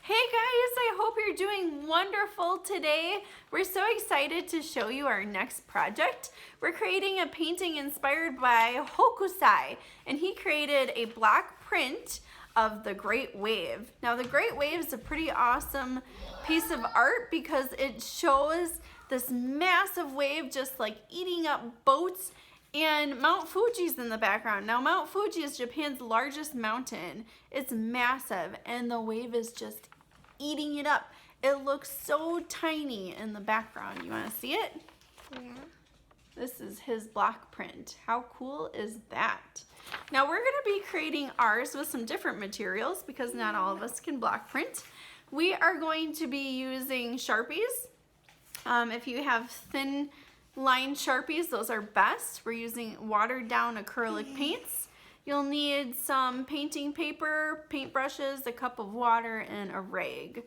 Hey guys, I hope you're doing wonderful today. We're so excited to show you our next project. We're creating a painting inspired by Hokusai, and he created a block print of the Great Wave. Now the Great Wave is a pretty awesome piece of art because it shows this massive wave just like eating up boats, and Mount Fuji's in the background. Now Mount Fuji is Japan's largest mountain. It's massive and the wave is just eating it up. It looks so tiny in the background. You want to see it? Yeah. This is his block print. How cool is that? Now we're going to be creating ours with some different materials because not all of us can block print. We are going to be using Sharpies. If you have thin line Sharpies, those are best. We're using watered down acrylic paints. You'll need some painting paper, paintbrushes, a cup of water, and a rag.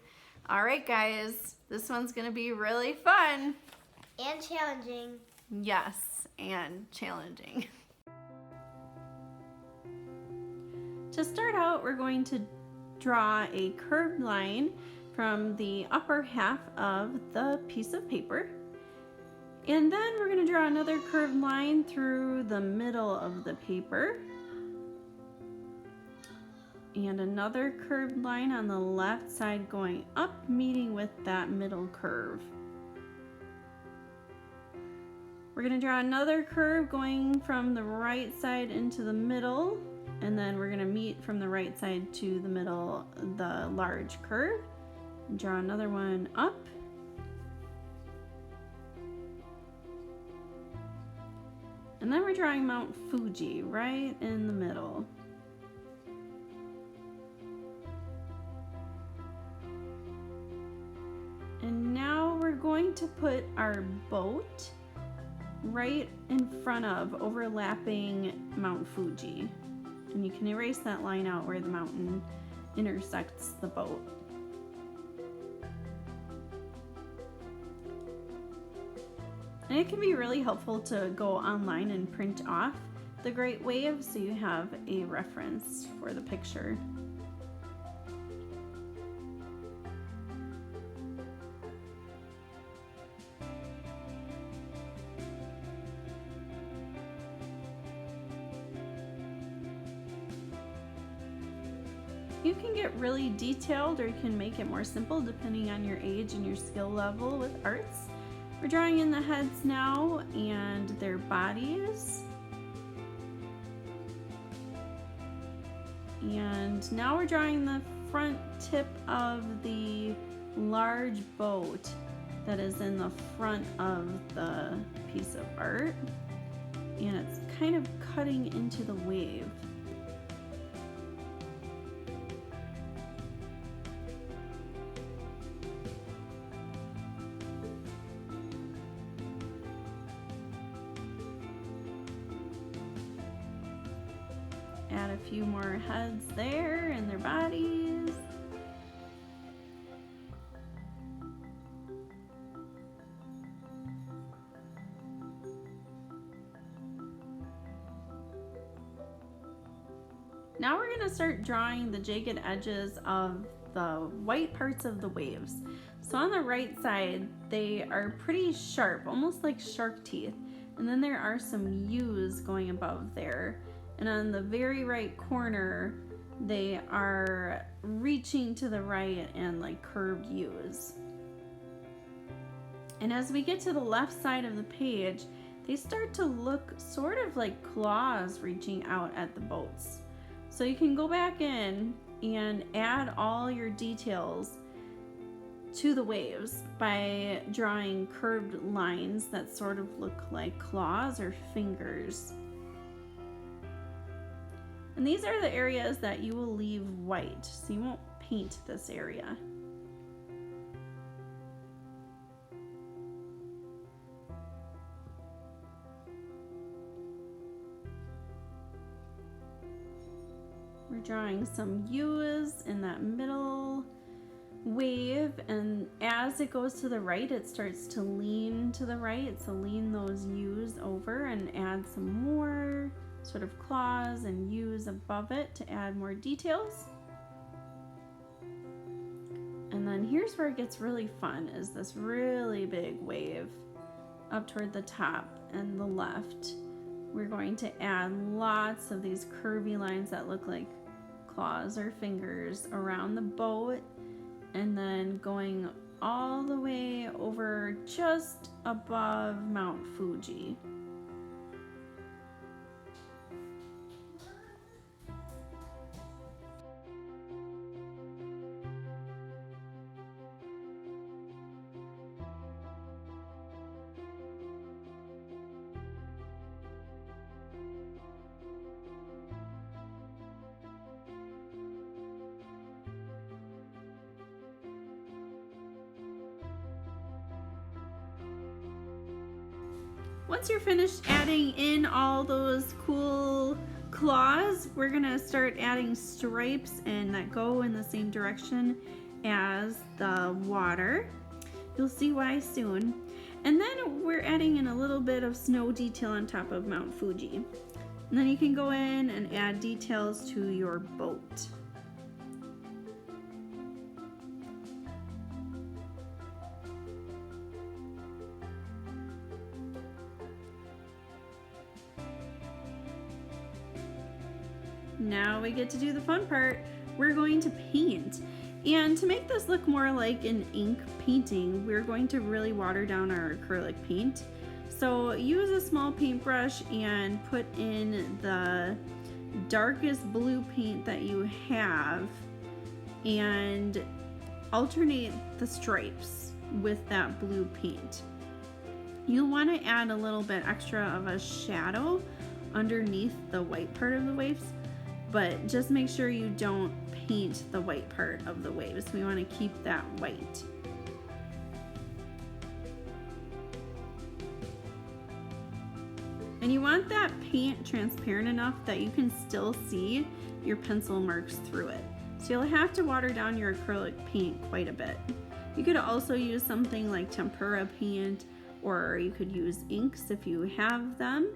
All right, guys, this one's gonna be really fun. And challenging. Yes, and challenging. To start out, we're going to draw a curved line from the upper half of the piece of paper. And then we're going to draw another curved line through the middle of the paper. And another curved line on the left side going up, meeting with that middle curve. We're going to draw another curve going from the right side into the middle, and then we're going to meet from the right side to the middle, the large curve. Draw another one up. And then we're drawing Mount Fuji right in the middle. And now we're going to put our boat right in front of, overlapping Mount Fuji. And you can erase that line out where the mountain intersects the boat. And it can be really helpful to go online and print off the Great Wave so you have a reference for the picture. You can get really detailed or you can make it more simple depending on your age and your skill level with arts. We're drawing in the heads now and their bodies. And now we're drawing the front tip of the large boat that is in the front of the piece of art. And it's kind of cutting into the wave. Add a few more heads there and their bodies. Now we're going to start drawing the jagged edges of the white parts of the waves. So on the right side, they are pretty sharp, almost like shark teeth. And then there are some U's going above there. And on the very right corner, they are reaching to the right and like curved U's. And as we get to the left side of the page, they start to look sort of like claws reaching out at the boats. So you can go back in and add all your details to the waves by drawing curved lines that sort of look like claws or fingers. And these are the areas that you will leave white, so you won't paint this area. We're drawing some U's in that middle wave, and as it goes to the right, it starts to lean to the right, so lean those U's over and add some more sort of claws and U's above it to add more details. And then here's where it gets really fun, is this really big wave up toward the top and the left. We're going to add lots of these curvy lines that look like claws or fingers around the boat, and then going all the way over just above Mount Fuji. Once you're finished adding in all those cool claws, we're gonna start adding stripes and that go in the same direction as the water. You'll see why soon. And then we're adding in a little bit of snow detail on top of Mount Fuji. And then you can go in and add details to your boat. Now we get to do the fun part. We're going to paint. And to make this look more like an ink painting, we're going to really water down our acrylic paint. So use a small paintbrush and put in the darkest blue paint that you have and alternate the stripes with that blue paint. You'll want to add a little bit extra of a shadow underneath the white part of the waves, but just make sure you don't paint the white part of the waves. We want to keep that white. And you want that paint transparent enough that you can still see your pencil marks through it. So you'll have to water down your acrylic paint quite a bit. You could also use something like tempera paint, or you could use inks if you have them.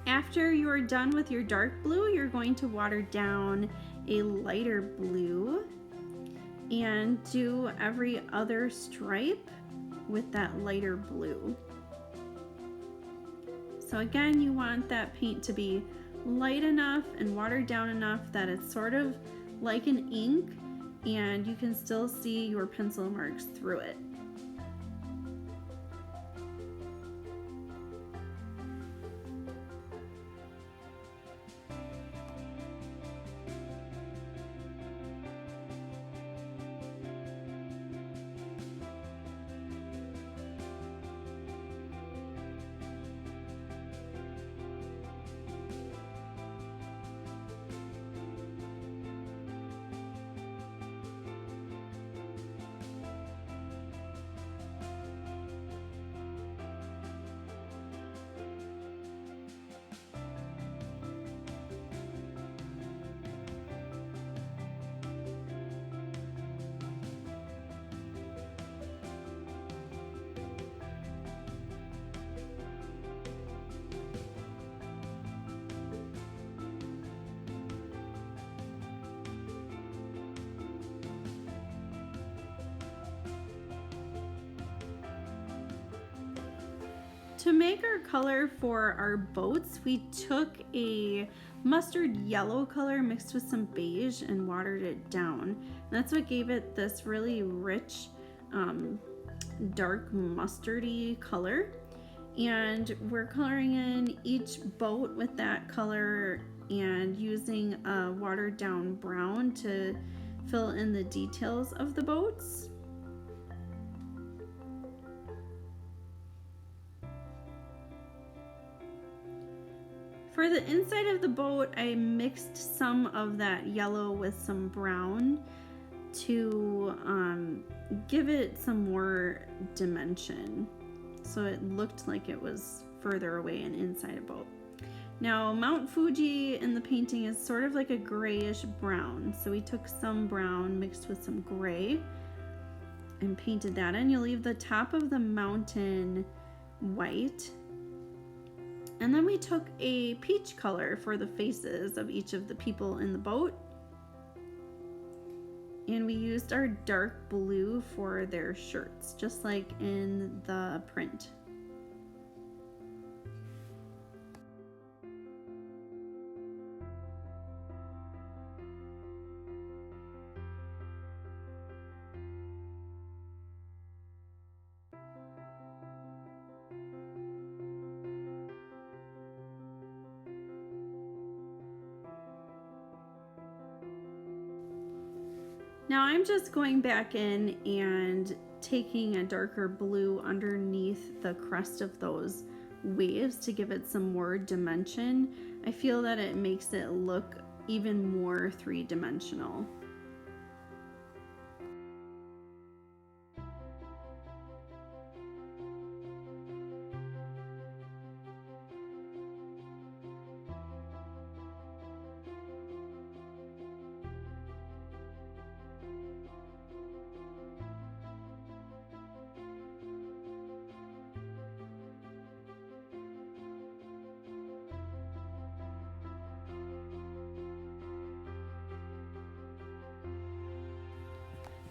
After you're done with your dark blue, you're going to water down a lighter blue and do every other stripe with that lighter blue. So again, you want that paint to be light enough and watered down enough that it's sort of like an ink, and you can still see your pencil marks through it. To make our color for our boats, we took a mustard yellow color mixed with some beige and watered it down. And that's what gave it this really rich, dark mustardy color. And we're coloring in each boat with that color and using a watered down brown to fill in the details of the boats. For the inside of the boat, I mixed some of that yellow with some brown to give it some more dimension. So it looked like it was further away and inside a boat. Now, Mount Fuji in the painting is sort of like a grayish brown. So we took some brown mixed with some gray and painted that in. You'll leave the top of the mountain white. And then we took a peach color for the faces of each of the people in the boat. And we used our dark blue for their shirts, just like in the print. Now I'm just going back in and taking a darker blue underneath the crest of those waves to give it some more dimension. I feel that it makes it look even more three-dimensional.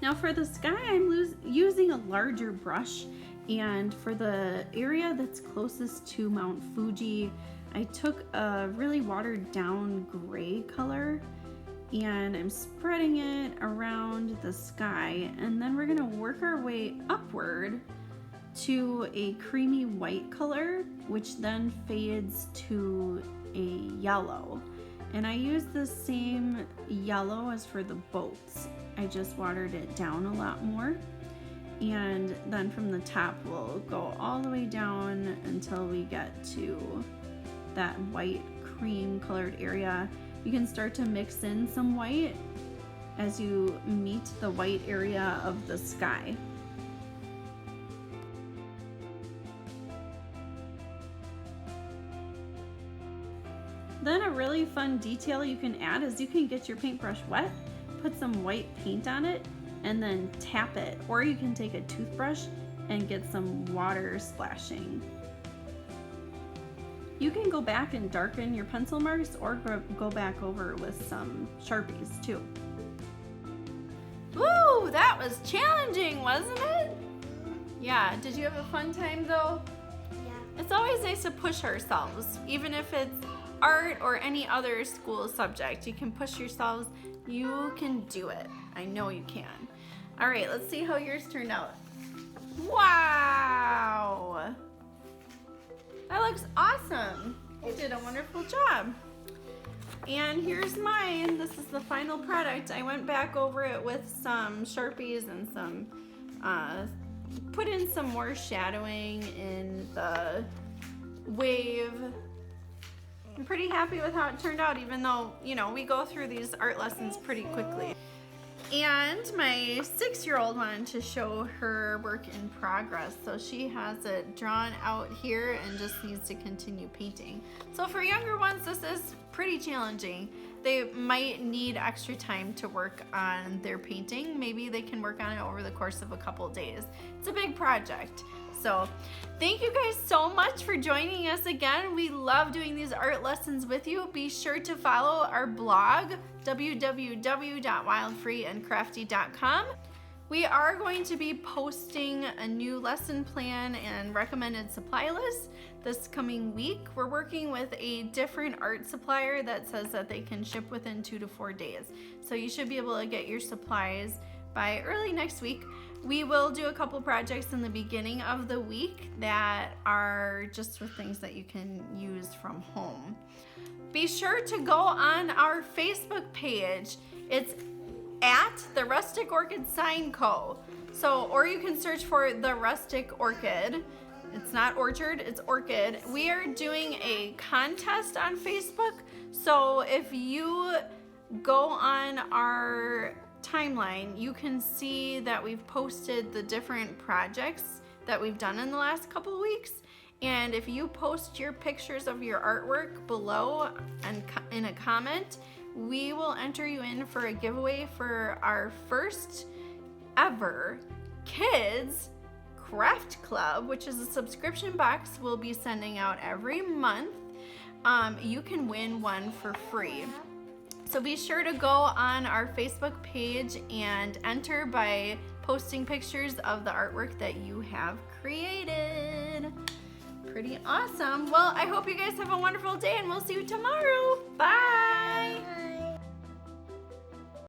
Now for the sky, I'm using a larger brush, and for the area that's closest to Mount Fuji, I took a really watered down gray color and I'm spreading it around the sky, and then we're gonna work our way upward to a creamy white color, which then fades to a yellow. And I use the same yellow as for the boats. I just watered it down a lot more. And then from the top, we'll go all the way down until we get to that white cream colored area. You can start to mix in some white as you meet the white area of the sky. Then a really fun detail you can add is you can get your paintbrush wet, put some white paint on it, and then tap it. Or you can take a toothbrush and get some water splashing. You can go back and darken your pencil marks or go back over with some Sharpies too. Woo, that was challenging, wasn't it? Yeah, did you have a fun time though? Yeah. It's always nice to push ourselves, even if it's art or any other school subject. You can push yourselves, you can do it. I know you can. All right, let's see how yours turned out. Wow! That looks awesome. You did a wonderful job. And here's mine. This is the final product. I went back over it with some Sharpies and some, put in some more shadowing in the wave. I'm pretty happy with how it turned out, even though, you know, we go through these art lessons pretty quickly. And my 6-year-old wanted to show her work in progress. So she has it drawn out here and just needs to continue painting. So for younger ones, this is pretty challenging. They might need extra time to work on their painting. Maybe they can work on it over the course of a couple days. It's a big project. So thank you guys so much for joining us again. We love doing these art lessons with you. Be sure to follow our blog, www.wildfreeandcrafty.com. We are going to be posting a new lesson plan and recommended supply list this coming week. We're working with a different art supplier that says that they can ship within 2 to 4 days. So you should be able to get your supplies by early next week. We will do a couple projects in the beginning of the week that are just with things that you can use from home. Be sure to go on our Facebook page. It's at the Rustic Orchid Sign Co. So, or you can search for the Rustic Orchid. It's not orchard, it's orchid. We are doing a contest on Facebook. So if you go on our timeline, you can see that we've posted the different projects that we've done in the last couple of weeks. And if you post your pictures of your artwork below and in a comment, we will enter you in for a giveaway for our first ever Kids Craft Club, which is a subscription box we'll be sending out every month. You can win one for free. So be sure to go on our Facebook page and enter by posting pictures of the artwork that you have created. Pretty awesome. Well, I hope you guys have a wonderful day and we'll see you tomorrow. Bye. Bye.